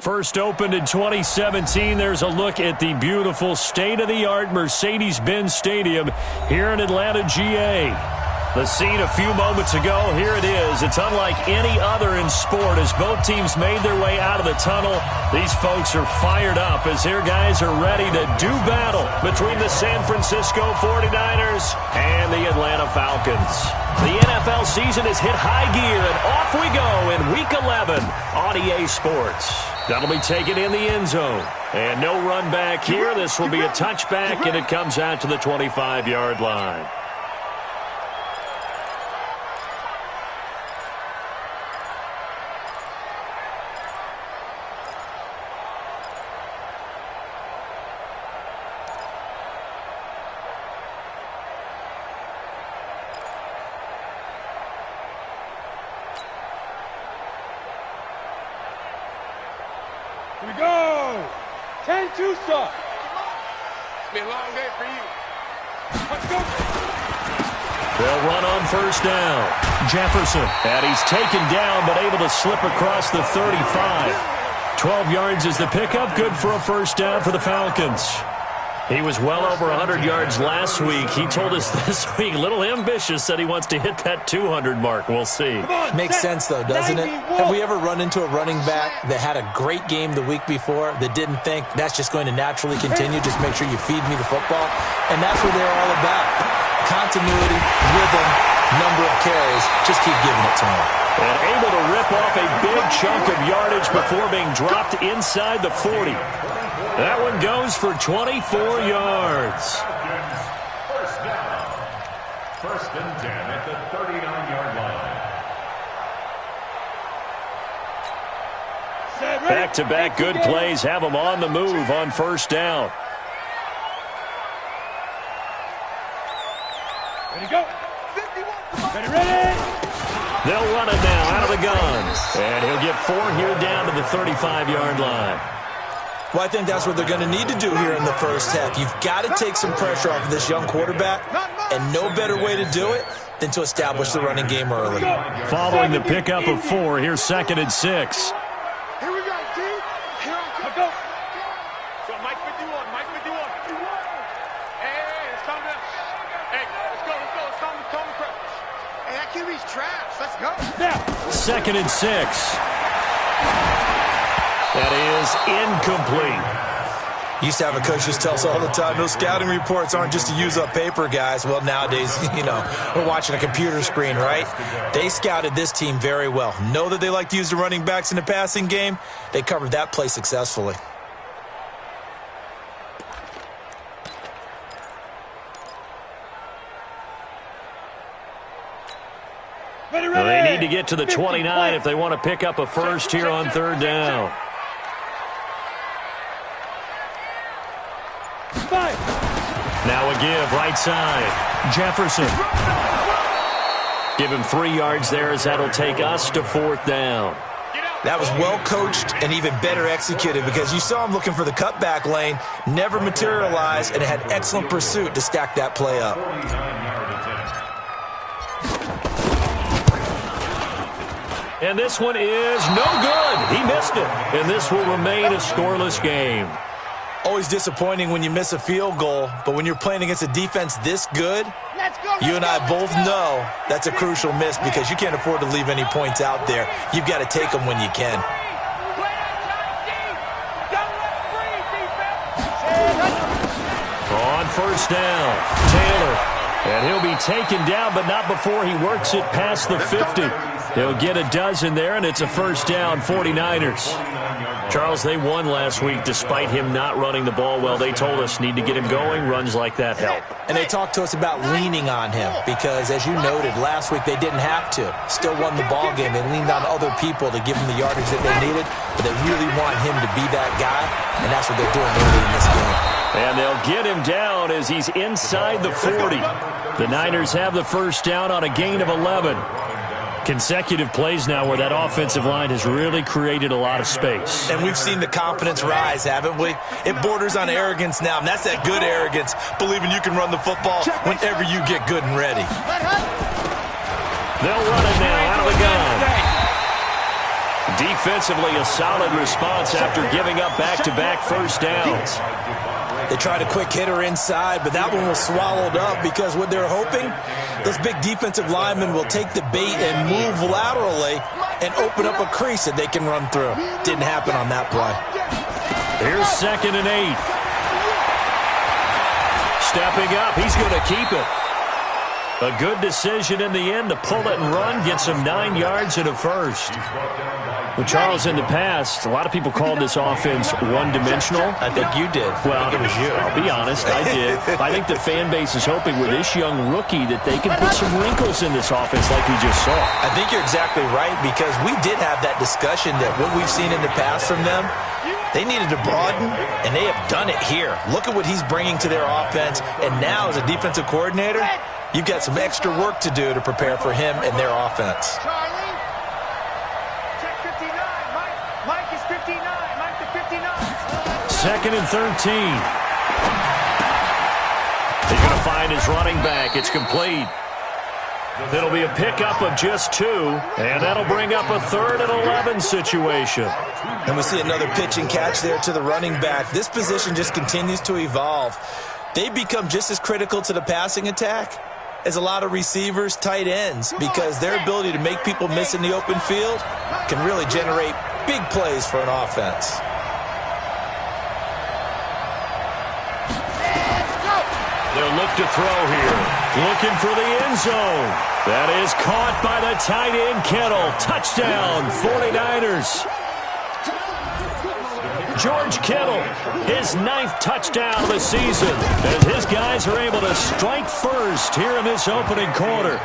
First opened in 2017, there's a look at the beautiful state-of-the-art Mercedes-Benz Stadium here in Atlanta, GA. The scene a few moments ago, here it is. It's unlike any other in sport. As both teams made their way out of the tunnel, these folks are fired up as their guys are ready to do battle between the San Francisco 49ers and the Atlanta Falcons. The NFL season has hit high gear, and off we go in Week 11 on EA Sports. That'll be taken in the end zone. And no run back here. This will be a touchback, and it comes out to the 25-yard line. Here we go. 10-2 start. It's been a long day for you. Let's go. They'll run on first down. Jefferson. And he's taken down but able to slip across the 35. 12 yards is the pickup. Good for a first down for the Falcons. He was well over 100 yards last week. He told us this week, a little ambitious, said he wants to hit that 200 mark. We'll see. Makes sense, though, doesn't it? Have we ever run into a running back that had a great game the week before that didn't think that's just going to naturally continue? Just make sure you feed me the football. And that's what they're all about. Continuity, rhythm, number of carries. Just keep giving it to him. And able to rip off a big chunk of yardage before being dropped inside the 40. That one goes for 24 yards. First down. First and 10 at the 39-yard line. Back-to-back good plays have them on the move on first down. Ready, go. 51. Ready. They'll run it now out of the gun. And he'll get 4 here down to the 35-yard line. Well, I think that's what they're going to need to do here in the first half. You've got to take some pressure off of this young quarterback, and no better way to do it than to establish the running game early. Following the pickup of 4, here's 2nd and 6. Here we go, G. Here I go. So Mike 51, Mike 51. Hey, it's time to... Hey, let's go. It's time to press. Hey, that QB's trash. Let's go. Now. 2nd and 6. That is incomplete. Used to have a coach just tell us all the time, those scouting reports aren't just to use up paper, guys. Well, nowadays, we're watching a computer screen, right? They scouted this team very well. Know that they like to use the running backs in the passing game. They covered that play successfully. Well, they need to get to the 29 if they want to pick up a first here on third down. Now a give, right side. Jefferson. Give him 3 yards there as that'll take us to 4th down. That was well coached and even better executed because you saw him looking for the cutback lane, never materialized, and it had excellent pursuit to stack that play up. And this one is no good. He missed it. And this will remain a scoreless game. Always disappointing when you miss a field goal, but when you're playing against a defense this good, you and I both know that's a crucial miss because you can't afford to leave any points out there. You've got to take them when you can. On first down, Taylor. And he'll be taken down, but not before he works it past the 50. He'll get a dozen there, and it's a first down, 49ers. Charles, they won last week despite him not running the ball well. They told us need to get him going. Runs like that help. And they talked to us about leaning on him because, as you noted, last week they didn't have to. Still won the ball game. They leaned on other people to give him the yardage that they needed, but they really want him to be that guy, and that's what they're doing early in this game. And they'll get him down as he's inside the 40. The Niners have the first down on a gain of 11. Consecutive plays now where that offensive line has really created a lot of space. And we've seen the confidence rise, haven't we? It borders on arrogance now, and that's that good arrogance, believing you can run the football whenever you get good and ready. They'll run it now out of the gun. Defensively, a solid response after giving up back-to-back first downs. They tried a quick hitter inside, but that one was swallowed up because what they're hoping, those big defensive linemen will take the bait and move laterally and open up a crease that they can run through. Didn't happen on that play. Here's 2nd and 8. Stepping up, he's going to keep it. A good decision in the end to pull it and run, gets him 9 yards and a first. Well, Charles, in the past, a lot of people called this offense one-dimensional. I think you did. Well, I think it was you. I'll be honest, I did. I think the fan base is hoping with this young rookie that they can put some wrinkles in this offense like we just saw. I think you're exactly right because we did have that discussion that what we've seen in the past from them, they needed to broaden, and they have done it here. Look at what he's bringing to their offense, and now as a defensive coordinator, you've got some extra work to do to prepare for him and their offense. Charlie, check 59. Mike is 59. Mike to 59. 2nd and 13. He's going to find his running back. It's complete. It'll be a pickup of just 2, and that'll bring up a 3rd and 11 situation. And we see another pitch and catch there to the running back. This position just continues to evolve. They become just as critical to the passing attack as a lot of receivers, tight ends, because their ability to make people miss in the open field can really generate big plays for an offense. They'll look to throw here. Looking for the end zone. That is caught by the tight end, Kittle. Touchdown, 49ers. George Kittle, his 9th touchdown of the season, as his guys are able to strike first here in this opening quarter.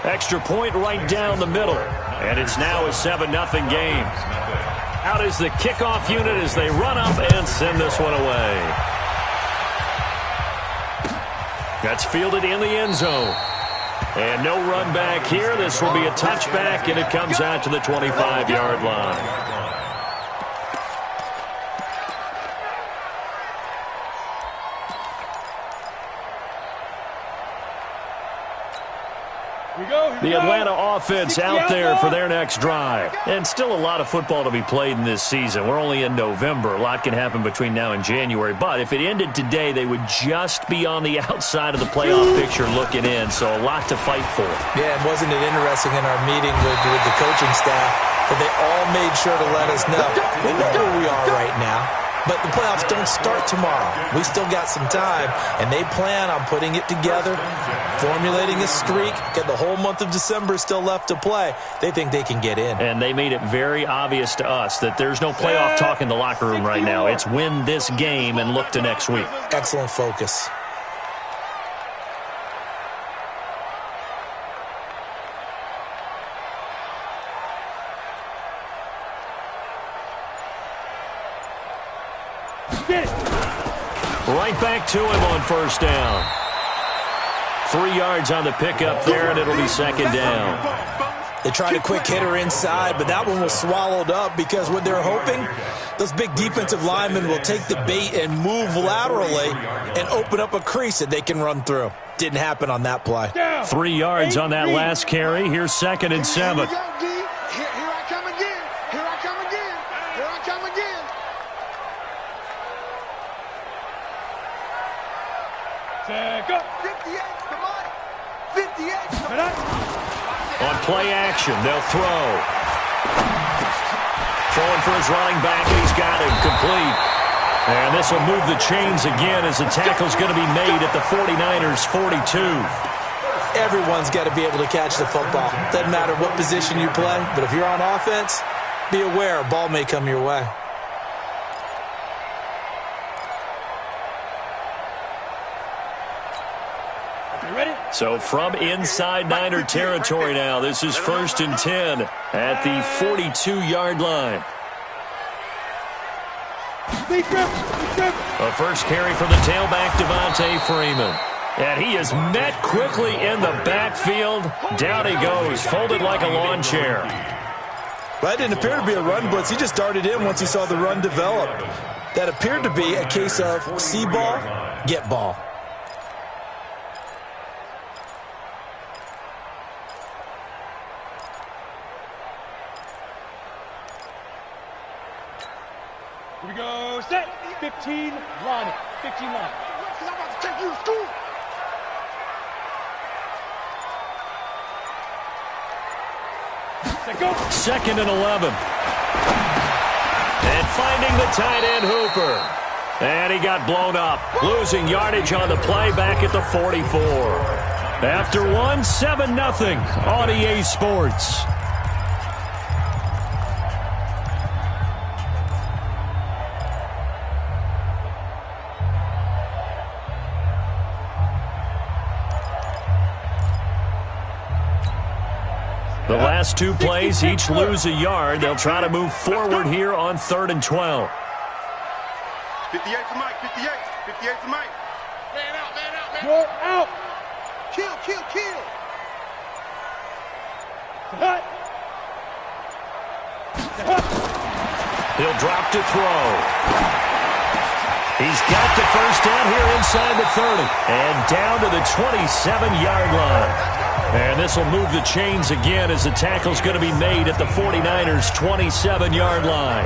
Extra point right down the middle, and it's now a 7-0 game. Out is the kickoff unit as they run up and send this one away. That's fielded in the end zone. And no run back here. This will be a touchback, and it comes out to the 25-yard line. The Atlanta offense out there for their next drive. And still a lot of football to be played in this season. We're only in November. A lot can happen between now and January. But if it ended today, they would just be on the outside of the playoff picture looking in. So a lot to fight for. Yeah, and wasn't it interesting in our meeting with the coaching staff that they all made sure to let us know. We know where we are right now. But the playoffs don't start tomorrow. We still got some time, and they plan on putting it together, formulating a streak, get the whole month of December still left to play. They think they can get in. And they made it very obvious to us that there's no playoff talk in the locker room right now. It's win this game and look to next week. Excellent focus. Right back to him on first down. 3 yards on the pickup there, and it'll be 2nd down. They tried a quick hitter inside, but that one was swallowed up because what they're hoping, those big defensive linemen will take the bait and move laterally and open up a crease that they can run through. Didn't happen on that play. 3 yards on that last carry. Here's 2nd and 7. Here I come again. Here I come again. Here I come again. Go. 58, come on. 58, come on. On play action, they'll throw. Throwing for his running back, and he's got him complete. And this will move the chains again as the tackle's going to be made at the 49ers' 42. Everyone's got to be able to catch the football. Doesn't matter what position you play, but if you're on offense, be aware a ball may come your way. So from inside Niner territory now, this is 1st and 10 at the 42-yard line. A first carry from the tailback, Devontae Freeman. And he is met quickly in the backfield. Down he goes, folded like a lawn chair. That didn't appear to be a run blitz. He just darted in once he saw the run develop. That appeared to be a case of see ball, get ball. Here we go. Set. 15 line. 15 line. I'm about to take you to school. Set, go. 2nd and 11. And finding the tight end Hooper. And he got blown up. Losing yardage on the play back at the 44. After one, 7-0 on EA Sports. The last two plays each lose a yard. They'll try to move forward here on 3rd and 12. 58 for Mike, 58. 58 for Mike. Man out, man out, man out. You're out. Kill, kill, kill. Hut. He'll drop to throw. He's got the first down here inside the 30. And down to the 27-yard line. And this will move the chains again as the tackle's going to be made at the 49ers' 27-yard line.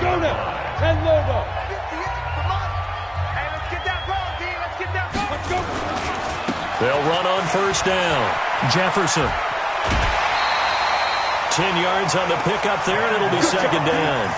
Go now. 10 low ball. 58 for Mike. Hey, let's get that ball, D. Let's get that ball. Let's go. They'll run on first down. Jefferson. 10 yards on the pickup there, and it'll be second down.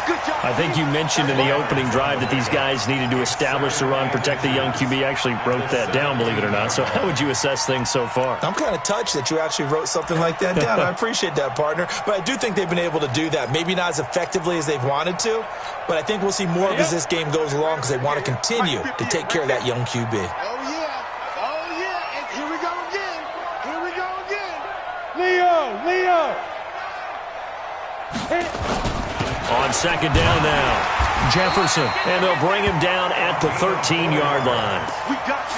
I think you mentioned in the opening drive that these guys needed to establish the run, protect the young QB. Actually wrote that down, believe it or not. So how would you assess things so far? I'm kind of touched that you actually wrote something like that down. I appreciate that, partner. But I do think they've been able to do that. Maybe not as effectively as they've wanted to, but I think we'll see more of as this game goes along because they want to continue to take care of that young QB. Oh, yeah. Oh, yeah. And here we go again. Here we go again. Leo. Hit. On second down now, Jefferson, and they'll bring him down at the 13-yard line.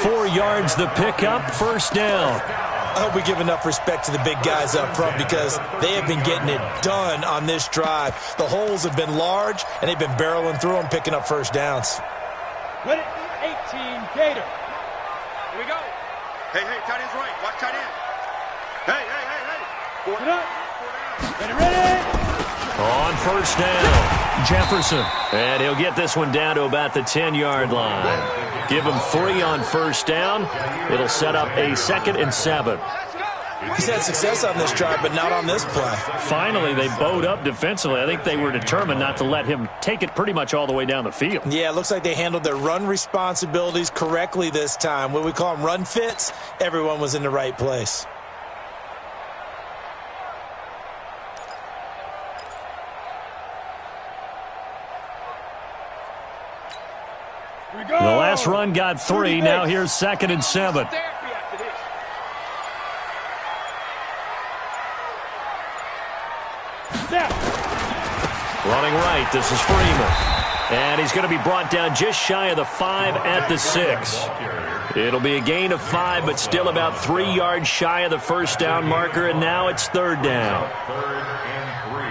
4 yards the pickup, first down. I hope we give enough respect to the big guys up front because they have been getting it done on this drive. The holes have been large, and they've been barreling through them, picking up first downs. Ready? 18 Gator. Here we go. Hey, tight end's right. Watch tight end. Hey. Get up. Ready. On first down, Jefferson. And he'll get this one down to about the 10-yard line. Give him 3 on first down. It'll set up a 2nd and 7. He's had success on this drive, but not on this play. Finally, they bowed up defensively. I think they were determined not to let him take it pretty much all the way down the field. Yeah, it looks like they handled their run responsibilities correctly this time. What we call them run fits, everyone was in the right place. The last run got 3. Now here's 2nd and 7. Running right, this is Freeman. And he's going to be brought down just shy of the 5 at the 6. It'll be a gain of 5, but still about 3 yards shy of the first down marker, and now it's 3rd down. 3rd and 3.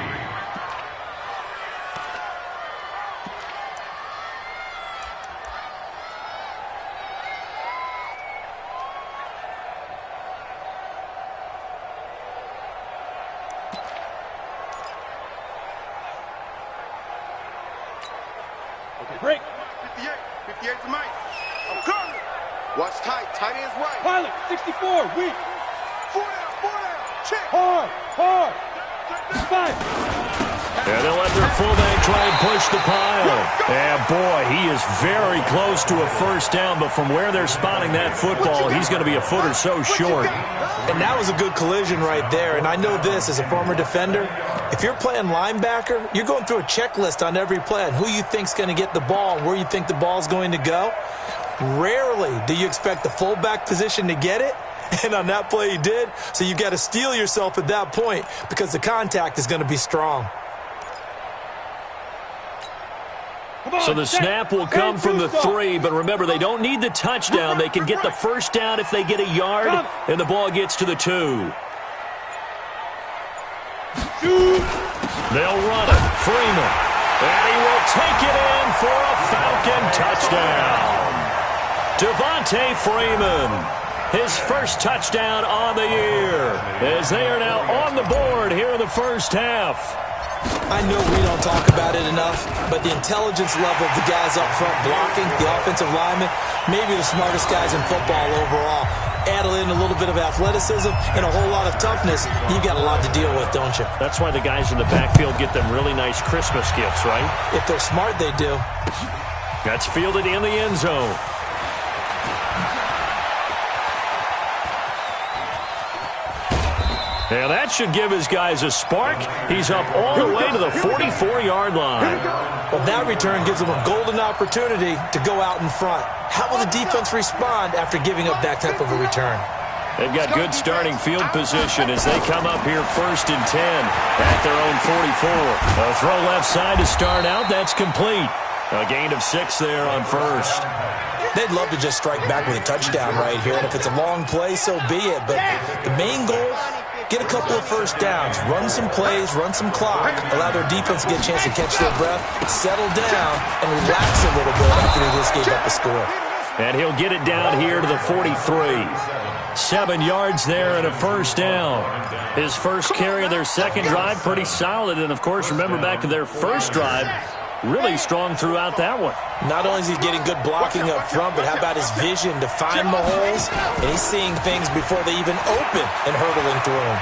Break. 58 for Mike. I'm coming. Watch tight. Tight end's right. Pilot. 64. Weak. 4 down. Check. Hard. 5. And they'll let their fullback try and push the pile. And boy, he is very close to a first down, but from where they're spotting that football, he's going to be a foot or so short. And that was a good collision right there. And I know this as a former defender. If you're playing linebacker, you're going through a checklist on every play on who you think's going to get the ball and where you think the ball's going to go. Rarely do you expect the fullback position to get it. And on that play he did. So you've got to steel yourself at that point because the contact is going to be strong. So the snap will come from the 3, but remember, they don't need the touchdown. They can get the first down if they get a yard, and the ball gets to the 2. They'll run it. Freeman. And he will take it in for a Falcon touchdown. Devontae Freeman. his first touchdown on the year, as they are now on the board here in the first half. I know we don't talk about it enough, but the intelligence level of the guys up front blocking, the offensive linemen, maybe the smartest guys in football overall. Add in a little bit of athleticism and a whole lot of toughness, you've got a lot to deal with, don't you? That's why the guys in the backfield get them really nice Christmas gifts, right? If they're smart, they do. That's fielded in the end zone. Now that should give his guys a spark. He's up all the way to the 44-yard line. Well, that return gives them a golden opportunity to go out in front. How will the defense respond after giving up that type of a return? They've got good starting field position as they come up here 1st and 10 at their own 44. A throw left side to start out. That's complete. A gain of 6 there on first. They'd love to just strike back with a touchdown right here, and if it's a long play, so be it. But the main goal, get a couple of first downs, run some plays, run some clock, allow their defense to get a chance to catch their breath, settle down, and relax a little bit after they just gave up a score. And he'll get it down here to the 43. 7 yards there and a first down. His first carry of their second drive, pretty solid. And, of course, remember back to their first drive, really strong throughout that one. Not only is he getting good blocking up front, but how about his vision to find the holes? And he's seeing things before they even open and hurdling through them.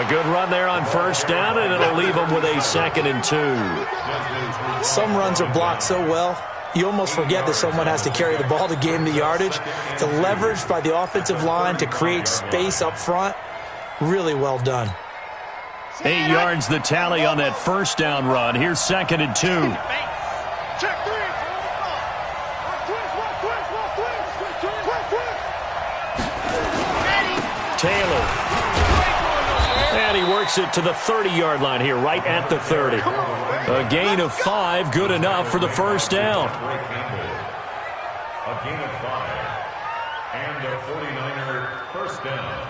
A good run there on first down, and it'll leave them with a 2nd and 2. Some runs are blocked so well, you almost forget that someone has to carry the ball to gain the yardage. The leverage by the offensive line to create space up front, really well done. 8 yards the tally on that first down run. Here's 2nd and 2. Taylor. And he works it to the 30-yard line here, right at the 30. A gain of 5, good enough for the first down. A gain of 5. And a 49er first down.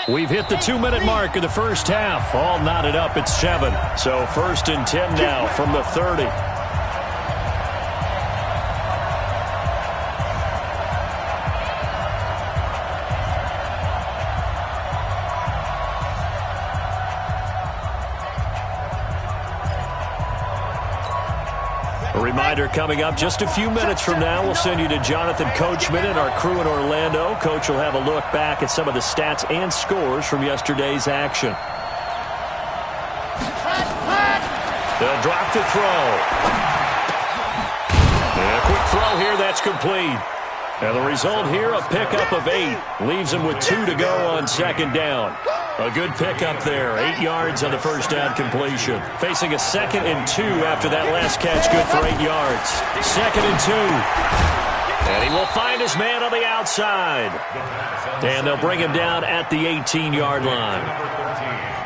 We've hit the 2-minute mark of the first half. All knotted up at 7. So 1st and 10 now from the 30. A reminder coming up just a few minutes from now, we'll send you to Jonathan Coachman and our crew in Orlando. Coach will have a look back at some of the stats and scores from yesterday's action. They'll drop to throw. And a quick throw here, that's complete. And the result here, a pickup of 8. Leaves them with 2 to go on 2nd down. A good pickup there. 8 yards on the first down completion. Facing a 2nd and 2 after that last catch, good for 8 yards. 2nd and 2. And he will find his man on the outside. And they'll bring him down at the 18-yard line.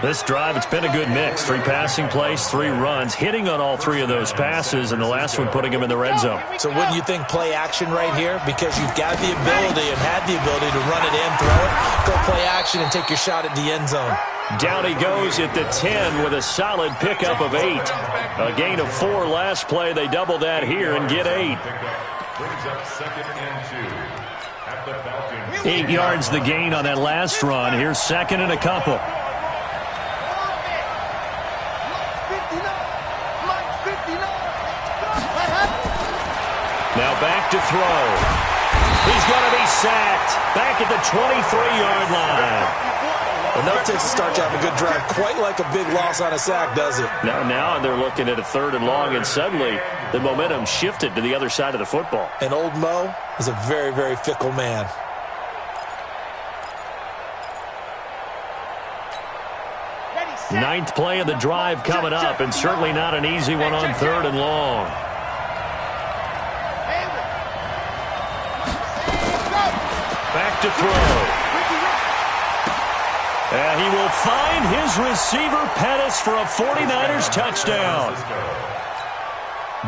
This drive, it's been a good mix. 3 passing plays, 3 runs, hitting on all 3 of those passes, and the last one putting him in the red zone. So wouldn't you think play action right here? Because you've got the ability and had the ability to run it in, throw it, go play action, and take your shot at the end zone. Down he goes at the 10 with a solid pickup of 8. A gain of 4 last play. They double that here and get 8. 8 yards the gain on that last run. Here's 2nd and a couple. Now back to throw. He's going to be sacked. Back at the 23-yard line. Enough to start to have a good drive. Quite like a big loss on a sack, does it? Now they're looking at a 3rd and long, and suddenly the momentum shifted to the other side of the football. And old Mo is a very, very fickle man. Ninth play of the drive coming up, and certainly not an easy one on 3rd and long. Back to throw. And he will find his receiver, Pettis, for a 49ers touchdown.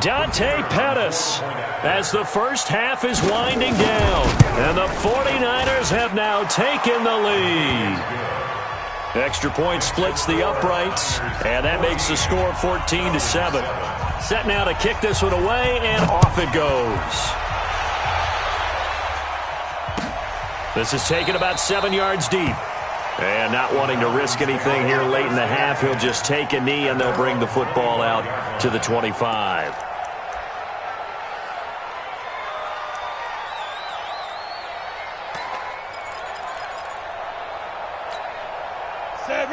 Dante Pettis, as the first half is winding down, and the 49ers have now taken the lead. Extra point splits the uprights, and that makes the score 14-7. Set now to kick this one away, and off it goes. This is taken about 7 yards deep. And not wanting to risk anything here late in the half, he'll just take a knee, and they'll bring the football out to the 25.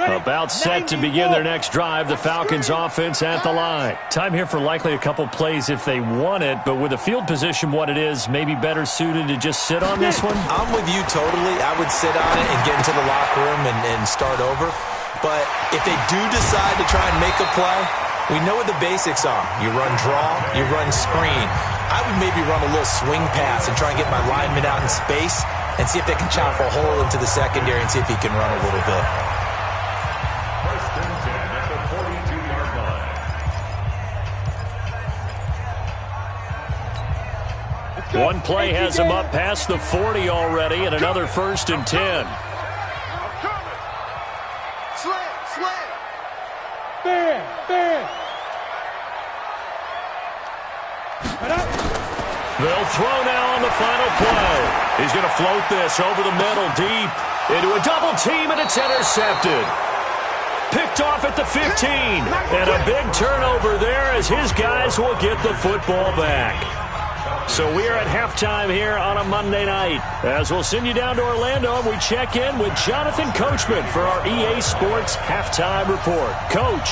About set to begin their next drive, the Falcons offense at the line. Time here for likely a couple plays if they want it, but with the field position what it is, maybe better suited to just sit on this one? I'm with you totally. I would sit on it and get into the locker room and start over. But if they do decide to try and make a play, we know what the basics are. You run draw, you run screen. I would maybe run a little swing pass and try and get my lineman out in space and see if they can chop a hole into the secondary and see if he can run a little bit. One play has him up past the 40 already, and another 1st and 10. They'll throw now on the final play. He's going to float this over the middle deep into a double team, and it's intercepted. Picked off at the 15, and a big turnover there as his guys will get the football back. So we're at halftime here on a Monday night. As we'll send you down to Orlando, and we check in with Jonathan Coachman for our EA Sports Halftime Report. Coach.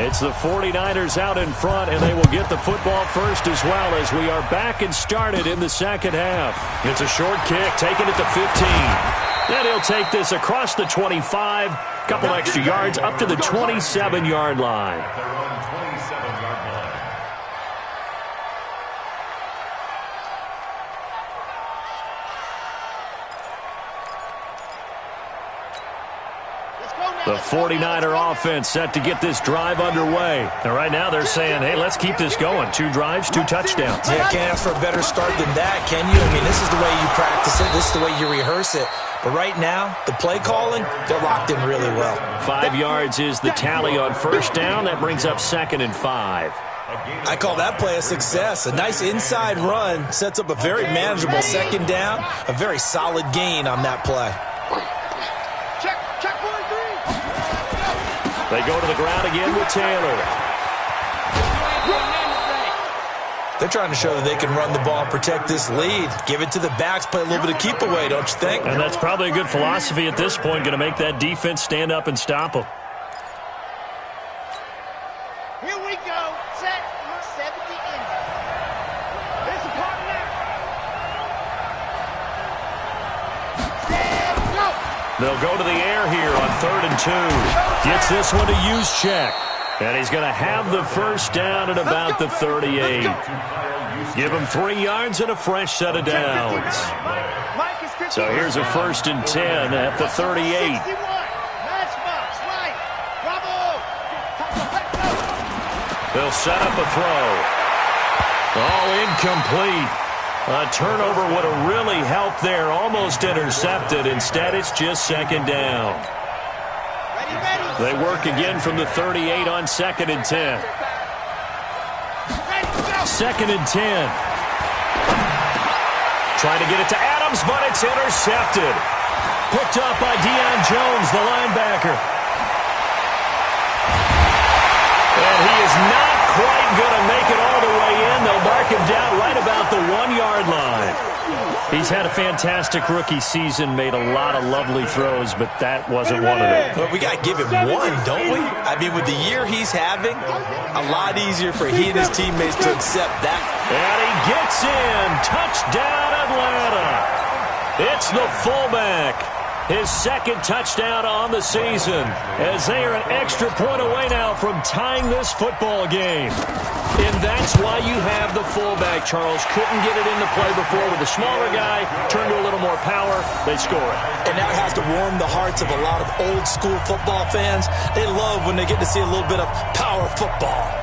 It's the 49ers out in front, and they will get the football first as well as we are back and started in the second half. It's a short kick, taken at the 15. And he'll take this across the 25, couple extra yards up to the 27-yard line. The 49er offense set to get this drive underway. And right now they're saying, hey, let's keep this going. 2 drives, 2 touchdowns. Yeah, can't ask for a better start than that, can you? I mean, this is the way you practice it. This is the way you rehearse it. But right now, the play calling, they're locked in really well. 5 yards is the tally on 1st down. That brings up 2nd and 5. I call that play a success. A nice inside run sets up a very manageable 2nd down. A very solid gain on that play. They go to the ground again with Taylor. They're trying to show that they can run the ball and protect this lead. Give it to the backs, play a little bit of keep away, don't you think? And that's probably a good philosophy at this point, going to make that defense stand up and stop them. Here we go. Set your 70 in. This is part of that. Go. They'll go to the air here on 3rd and 2. Gets this one to Juszczyk. And he's going to have the 1st down at about the 38. Give him 3 yards and a fresh set of downs. So here's a 1st and 10 at the 38. They'll set up a throw. Oh, incomplete. A turnover would have really helped there. Almost intercepted. Instead, it's just 2nd down. They work again from the 38 on 2nd and 10. 2nd and 10. Trying to get it to Adams, but it's intercepted. Picked up by Deion Jones, the linebacker. And he is not quite going to make it all the way in. They'll mark him down right about the 1-yard line. He's had a fantastic rookie season, made a lot of lovely throws, but that wasn't one of them. But we got to give him one, don't we? I mean, with the year he's having, a lot easier for he and his teammates to accept that. And he gets in. Touchdown, Atlanta. It's the fullback. His 2nd touchdown on the season, as they are an extra point away now from tying this football game. And that's why you have the fullback, Charles. Couldn't get it into play before with the smaller guy. Turned to a little more power. They score it. And that has to warm the hearts of a lot of old-school football fans. They love when they get to see a little bit of power football.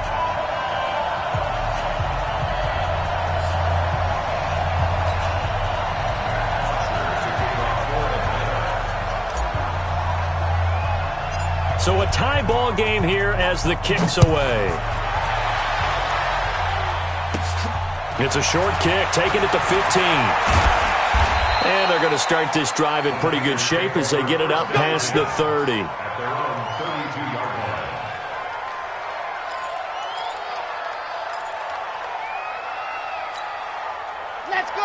So a tie ball game here as the kick's away. It's a short kick, taking it to 15. And they're going to start this drive in pretty good shape as they get it up past the 30.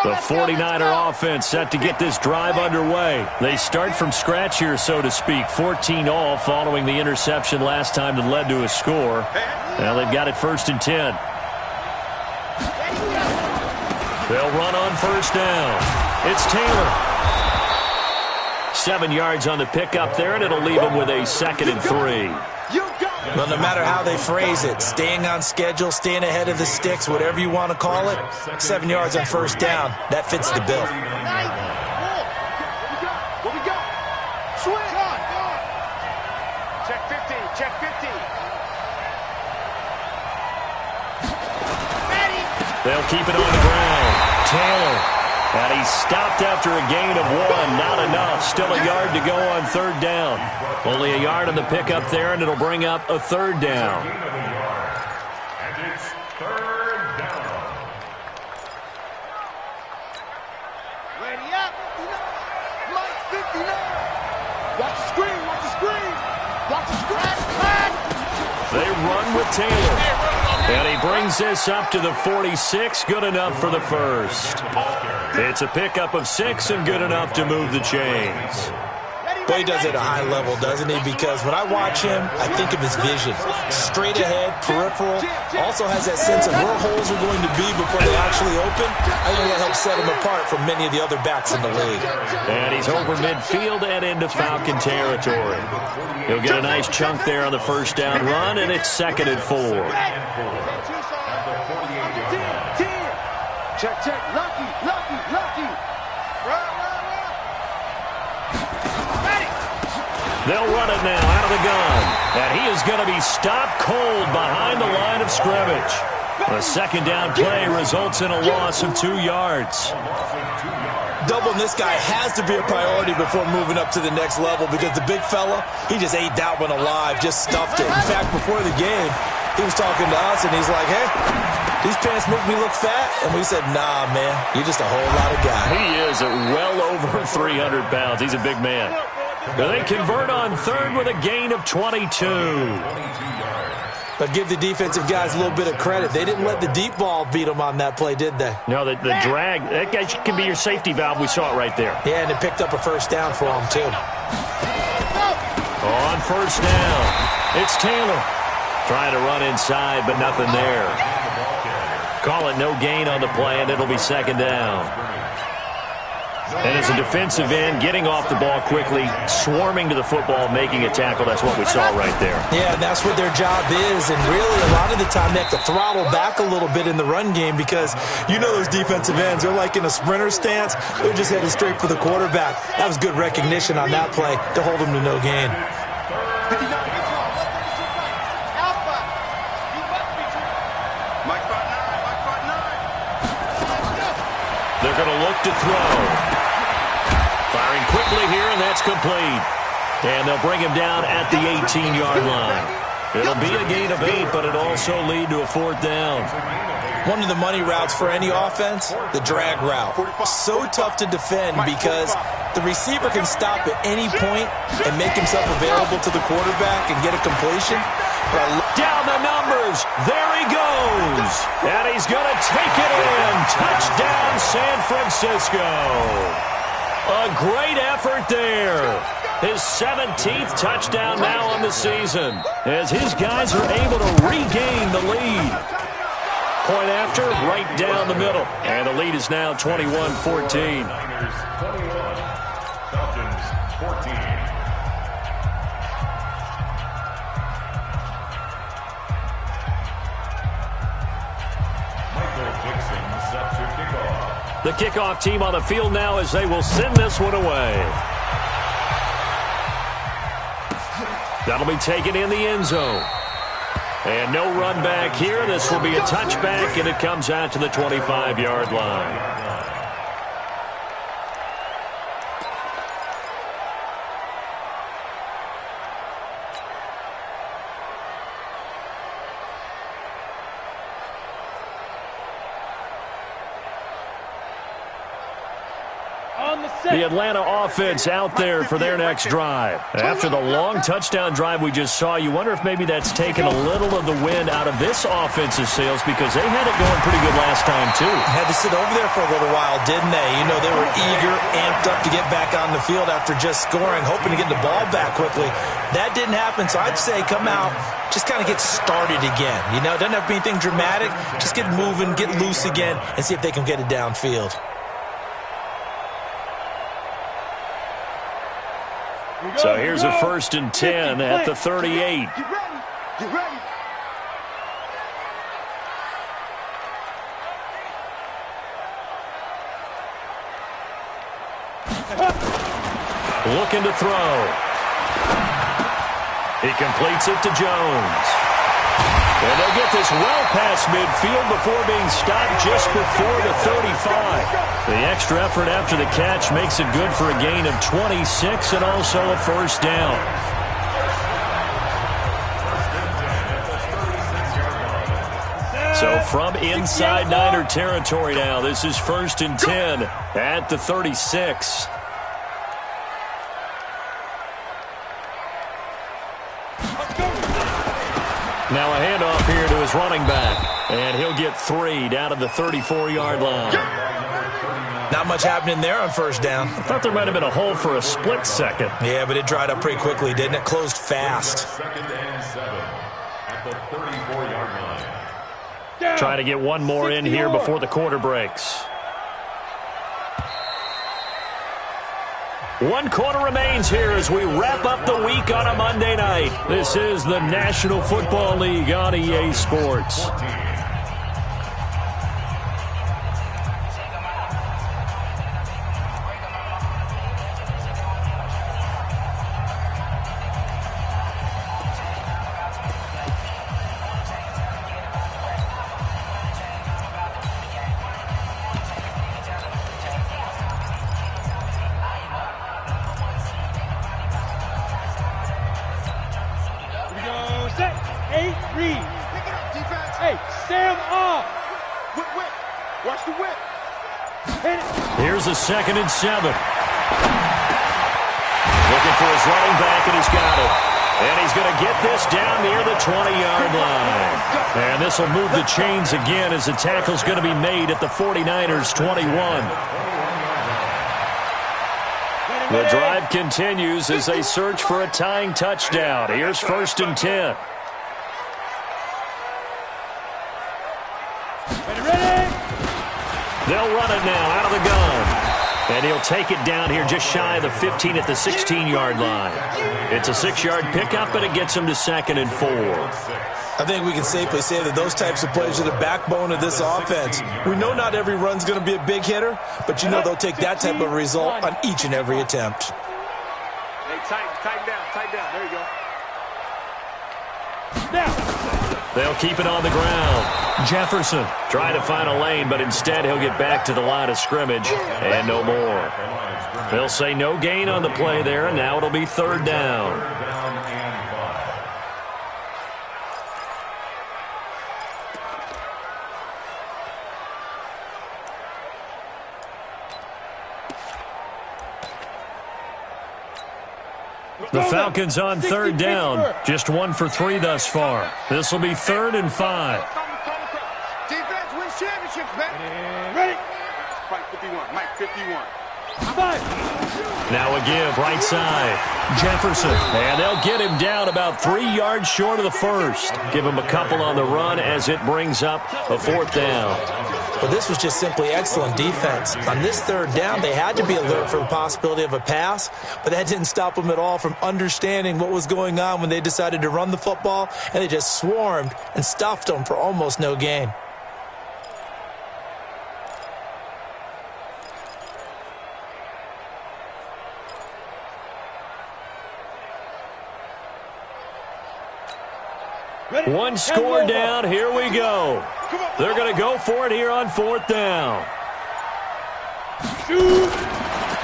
The 49er offense set to get this drive underway. They start from scratch here, so to speak. 14-all following the interception last time that led to a score. Now they've got it 1st and 10. They'll run on 1st down. It's Taylor. 7 yards on the pickup there, and it'll leave them with a 2nd and 3. Well, no matter how they phrase it, staying on schedule, staying ahead of the sticks, whatever you want to call it, 7 yards on 1st down, that fits the bill. Check 50, check 50. They'll keep it on the ground. Taylor. And he's stopped after a gain of 1. Not enough. Still a yard to go on 3rd down. Only a yard on the pickup there, and it'll bring up a 3rd down. And it's 3rd down. Ready up. Mike 59. Watch the screen, watch the screen. Watch the screen. They run with Taylor. And he brings this up to the 46. Good enough for the 1st. It's a pickup of 6 and good enough to move the chains. Boy, he does it at a high level, doesn't he? Because when I watch him, I think of his vision. Straight ahead, peripheral. Also has that sense of where holes are going to be before they actually open. I think that helps set him apart from many of the other backs in the league. And he's over midfield and into Falcon territory. He'll get a nice chunk there on the 1st down run, and it's 2nd and 4. Check, check. Lucky, lucky, lucky. Run. They'll run it now out of the gun. And he is going to be stopped cold behind the line of scrimmage. The 2nd down play results in a loss of 2 yards. Doubling this guy has to be a priority before moving up to the next level because the big fella, he just ate that one alive, just stuffed it. In fact, before the game, he was talking to us, and he's like, hey, these pants make me look fat. And we said, nah, man, you're just a whole lot of guy. He is well over 300 pounds. He's a big man. They convert on 3rd with a gain of 22. But give the defensive guys a little bit of credit. They didn't let the deep ball beat them on that play, did they? No, the drag, that guy can be your safety valve. We saw it right there. Yeah, and it picked up a 1st down for him, too. On 1st down, it's Taylor. Trying to run inside, but nothing there. Call it no gain on the play, and it'll be 2nd down. And as a defensive end, getting off the ball quickly, swarming to the football, making a tackle, that's what we saw right there. Yeah, and that's what their job is. And really, a lot of the time, they have to throttle back a little bit in the run game because you know those defensive ends, they're like in a sprinter stance. They're just headed straight for the quarterback. That was good recognition on that play to hold them to no gain. They're going to look to throw. Firing quickly here, and that's complete. And they'll bring him down at the 18-yard line. It'll be a gain of 8, but it'll also lead to a 4th down. One of the money routes for any offense, the drag route. So tough to defend because the receiver can stop at any point and make himself available to the quarterback and get a completion. Down the numbers. There he goes. And he's going to take it in. Touchdown, San Francisco. A great effort there. His 17th touchdown now on the season as his guys are able to regain the lead. Point after, right down the middle. And the lead is now 21-14. Falcons 14. The kickoff team on the field now as they will send this one away. That'll be taken in the end zone. And no run back here. This will be a touchback, and it comes out to the 25-yard line. The Atlanta offense out there for their next drive. After the long touchdown drive we just saw, you wonder if maybe that's taken a little of the wind out of this offense's sails because they had it going pretty good last time, too. Had to sit over there for a little while, didn't they? You know, they were eager, amped up to get back on the field after just scoring, hoping to get the ball back quickly. That didn't happen, so I'd say come out, just kind of get started again. You know, doesn't have to be anything dramatic. Just get moving, get loose again, and see if they can get it downfield. So here's a 1st and 10 at the 38. Get ready. Get ready. Looking to throw. He completes it to Jones. And they'll get this well past midfield before being stopped just before the 35. The extra effort after the catch makes it good for a gain of 26 and also a 1st down. So from inside Niner territory now, this is 1st and 10 at the 36. Now a handoff here to his running back. And he'll get 3 down to the 34-yard line. Not much happening there on 1st down. I thought there might have been a hole for a split second. Yeah, but it dried up pretty quickly, didn't it? Closed fast. 2nd and 7 at the 34-yard line. Try to get one more in here before the quarter breaks. 1 quarter remains here as we wrap up the week on a Monday night. This is the National Football League on EA Sports. Here's a 2nd and 7. Looking for his running back, and he's got it. And he's going to get this down near the 20-yard line. And this will move the chains again as the tackle's going to be made at the 49ers' 21. The drive continues as they search for a tying touchdown. Here's 1st and 10. They'll run it now out of the gun. And he'll take it down here just shy of the 15 at the 16-yard line. It's a 6-yard pickup, but it gets him to 2nd and 4. I think we can safely say that those types of plays are the backbone of this offense. We know not every run's going to be a big hitter, but you know they'll take that type of result on each and every attempt. Hey, tighten down. There you go. They'll keep it on the ground. Jefferson trying to find a lane, but instead he'll get back to the line of scrimmage and no more. They'll say no gain on the play there, and now it'll be 3rd down. The Falcons on 3rd down. Just 1 for 3 thus far. This will be 3rd and 5. Defense wins championships, man. Ready? Mike 51. Mike 51. Now a give right side. Jefferson. And they'll get him down about 3 yards short of the 1st. Give him a couple on the run as it brings up a 4th down. Well, this was just simply excellent defense. On this 3rd down, they had to be alert for the possibility of a pass, but that didn't stop them at all from understanding what was going on when they decided to run the football, and they just swarmed and stuffed them for almost no gain. One score down. Here we go. They're going to go for it here on 4th down.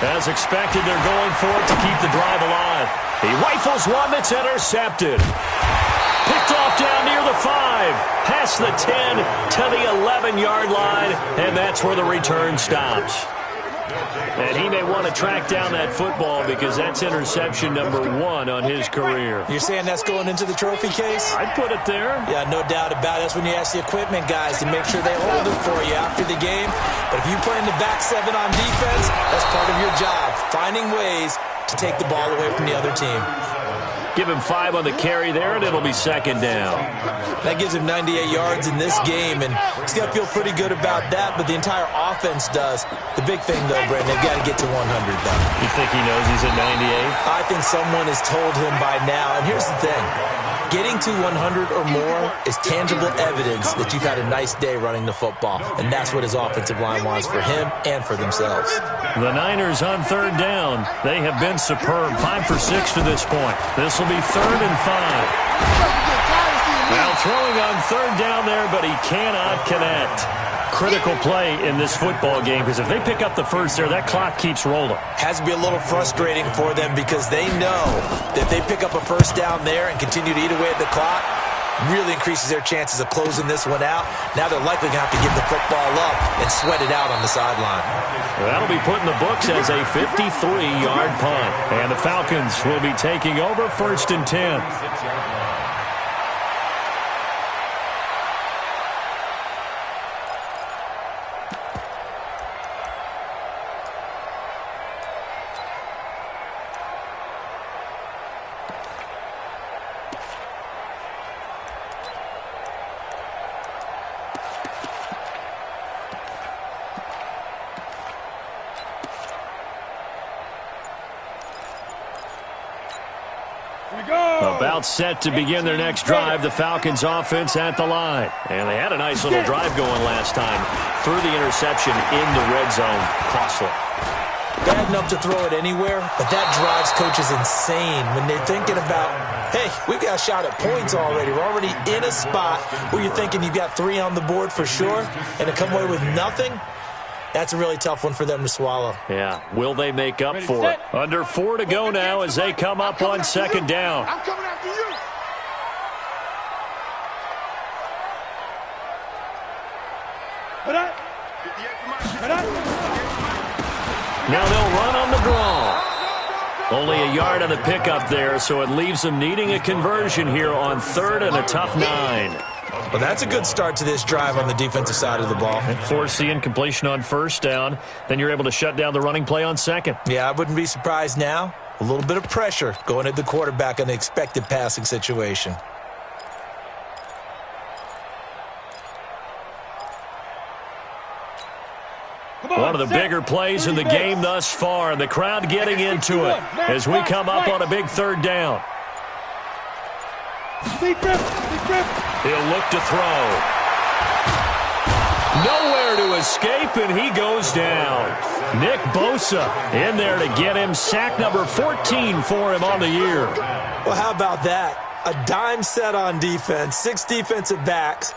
As expected, they're going for it to keep the drive alive. He rifles one that's intercepted. Picked off down near the 5. Past the 10 to the 11-yard line. And that's where the return stops. And he may want to track down that football because that's interception number 1 on his career. You're saying that's going into the trophy case? I'd put it there. Yeah, no doubt about it. That's when you ask the equipment guys to make sure they hold it for you after the game. But if you play in the back 7 on defense, that's part of your job, finding ways to take the ball away from the other team. Give him 5 on the carry there, and it'll be 2nd down. That gives him 98 yards in this game, and he's got to feel pretty good about that, but the entire offense does. The big thing, though, Brandon, they've got to get to 100, though. You think he knows he's at 98? I think someone has told him by now, and here's the thing. Getting to 100 or more is tangible evidence that you've had a nice day running the football, and that's what his offensive line wants for him and for themselves. The Niners on 3rd down. They have been superb. 5 for 6 to this point. This will be 3rd and 5. Now throwing on 3rd down there, but he cannot connect. Critical play in this football game because if they pick up the first there, that clock keeps rolling. Has to be a little frustrating for them because they know that if they pick up a first down there and continue to eat away at the clock, really increases their chances of closing this one out. Now they're likely going to have to give the football up and sweat it out on the sideline. That'll be put in the books as a 53-yard punt. And the Falcons will be taking over 1st and 10. About set to begin their next drive, the Falcons offense at the line. And they had a nice little drive going last time. Threw the interception in the red zone. Costly. Bad enough to throw it anywhere, but that drives coaches insane when they're thinking about, hey, we've got a shot at points already. We're already in a spot where you're thinking you've got 3 on the board for sure, and to come away with nothing, that's a really tough one for them to swallow. Yeah, will they make up for it? Under 4 to go now as they come up on 2nd down. I'm coming after you. Now they'll run on the draw. Only a yard on the pickup there, so it leaves them needing a conversion here on 3rd and a tough 9. Well, that's a good start to this drive on the defensive side of the ball. And force the incompletion on 1st down. Then you're able to shut down the running play on 2nd. Yeah, I wouldn't be surprised now. A little bit of pressure going at the quarterback on the expected passing situation. One of the bigger plays in the game thus far. The crowd getting into it as we come up on a big 3rd down. He'll look to throw. Nowhere to escape, and he goes down. Nick Bosa in there to get him. Sack number 14 for him on the year. Well, how about that? A dime set on defense, 6 defensive backs.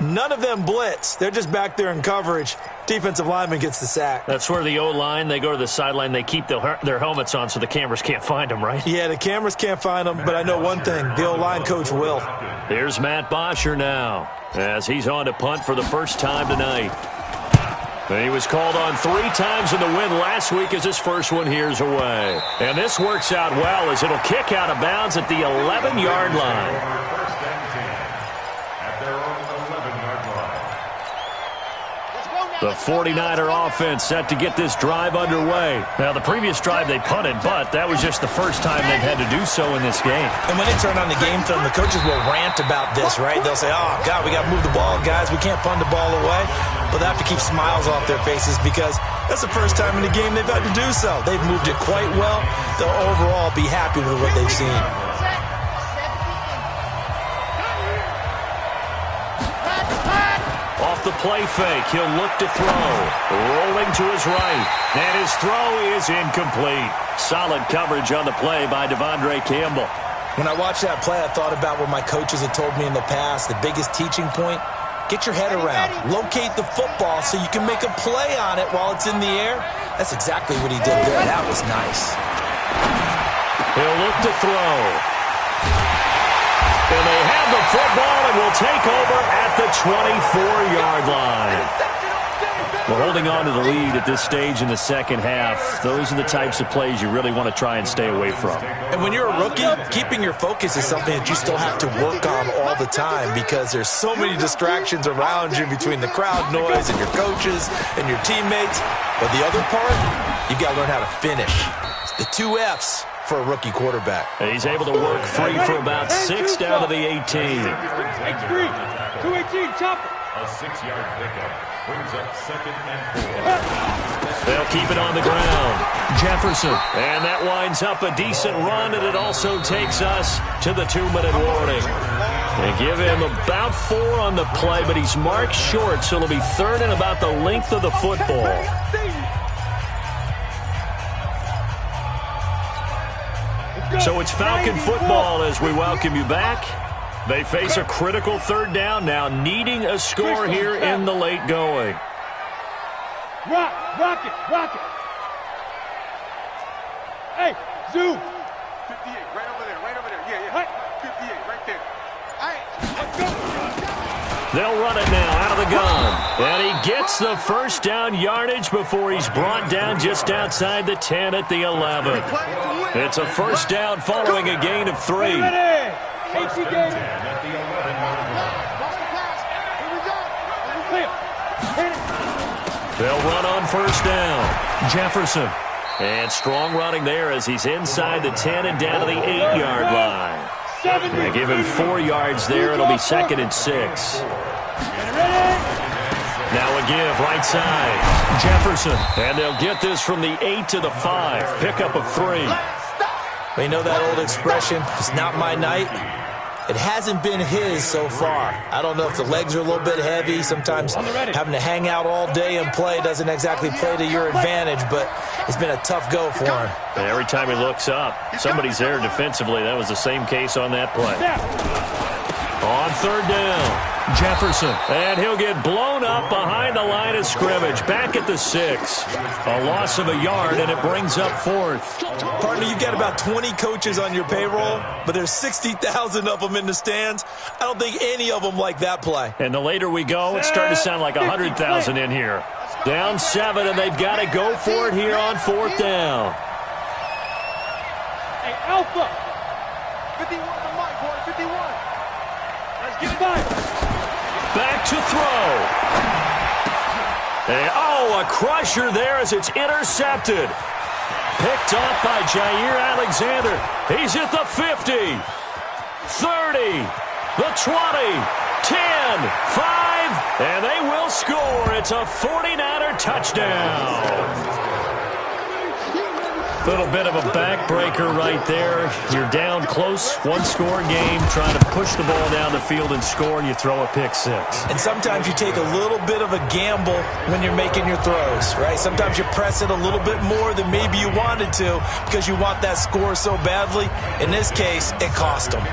None of them blitz. They're just back there in coverage. Defensive lineman gets the sack. That's where the O-line, they go to the sideline, they keep their helmets on so the cameras can't find them, right? Yeah, the cameras can't find them, but I know one thing. The O-line coach will. Here's Matt Bosher now as he's on to punt for the first time tonight. And he was called on 3 times in the win last week as his first one here's away. And this works out well as it'll kick out of bounds at the 11-yard line. The 49er offense set to get this drive underway. Now, the previous drive they punted, but that was just the first time they've had to do so in this game. And when they turn on the game film, the coaches will rant about this, right? They'll say, oh, God, we got to move the ball, guys. We can't punt the ball away. But they have to keep smiles off their faces because that's the first time in the game they've had to do so. They've moved it quite well. They'll overall be happy with what they've seen. Off the play fake, he'll look to throw. Rolling to his right. And his throw is incomplete. Solid coverage on the play by Devondre Campbell. When I watched that play, I thought about what my coaches had told me in the past. The biggest teaching point, get your head around. Locate the football so you can make a play on it while it's in the air. That's exactly what he did there. That was nice. He'll look to throw. And they have the football and will take over at the 24-yard line. We're holding on to the lead at this stage in the second half. Those are the types of plays you really want to try and stay away from. And when you're a rookie, keeping your focus is something that you still have to work on all the time because there's so many distractions around you between the crowd noise and your coaches and your teammates. But the other part, you got to learn how to finish. It's the 2 F's for a rookie quarterback. And he's able to work free for about 6 down to the 18. X3, 218, chopper. A 6-yard pickup brings up 2nd and 4. They'll keep it on the ground. Jefferson. And that winds up a decent run, and it also takes us to the 2-minute warning. They give him about 4 on the play, but he's marked short, so it'll be 3rd and about the length of the football. So it's Falcon football as we welcome you back. They face a critical 3rd down now, needing a score here in the late going. Rock it. Hey, zoom. 58, right over there. Yeah. 58, right there. All right, let's go. They'll run it now out of the gun. And he gets the first down yardage before he's brought down just outside the 10 at the 11. It's a first down following a gain of 3. First and 10 at the 11-yard line. They'll run on first down. Jefferson. And strong running there as he's inside the 10 and down to the 8-yard line. They give him 4 yards there. It'll be 2nd and 6. Now a give right side. Jefferson. And they'll get this from the 8 to the 5. Pickup of 3. Well, you know that old expression, it's not my night? It hasn't been his so far. I don't know if the legs are a little bit heavy. Sometimes having to hang out all day and play doesn't exactly play to your advantage, but it's been a tough go for him. And every time he looks up, somebody's there defensively. That was the same case on that play. On 3rd down, Jefferson. And he'll get blown up behind the line of scrimmage. Back at the 6. A loss of a yard, and it brings up 4th. Partner, you've got about 20 coaches on your payroll, but there's 60,000 of them in the stands. I don't think any of them like that play. And the later we go, it's starting to sound like 100,000 in here. Down 7, and they've got to go for it here on 4th down. Hey, Alpha. 51 to Mike, boy, 51. Let's get it back. Back to throw. And, a crusher there as it's intercepted. Picked off by Jair Alexander. He's at the 50, 30, the 20, 10, 5, and they will score. It's a 49er touchdown. Little bit of a backbreaker right there. You're down close, 1-score game, trying to push the ball down the field and score, and you throw a pick 6. And sometimes you take a little bit of a gamble when you're making your throws, right? Sometimes you press it a little bit more than maybe you wanted to because you want that score so badly. In this case, it cost them.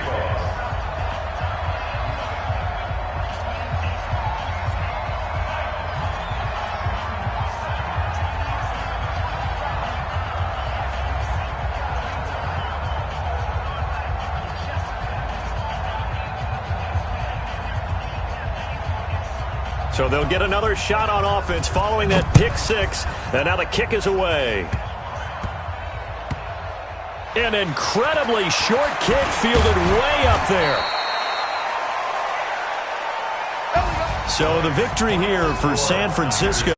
So they'll get another shot on offense following that pick 6. And now the kick is away. An incredibly short kick fielded way up there. So the victory here for San Francisco.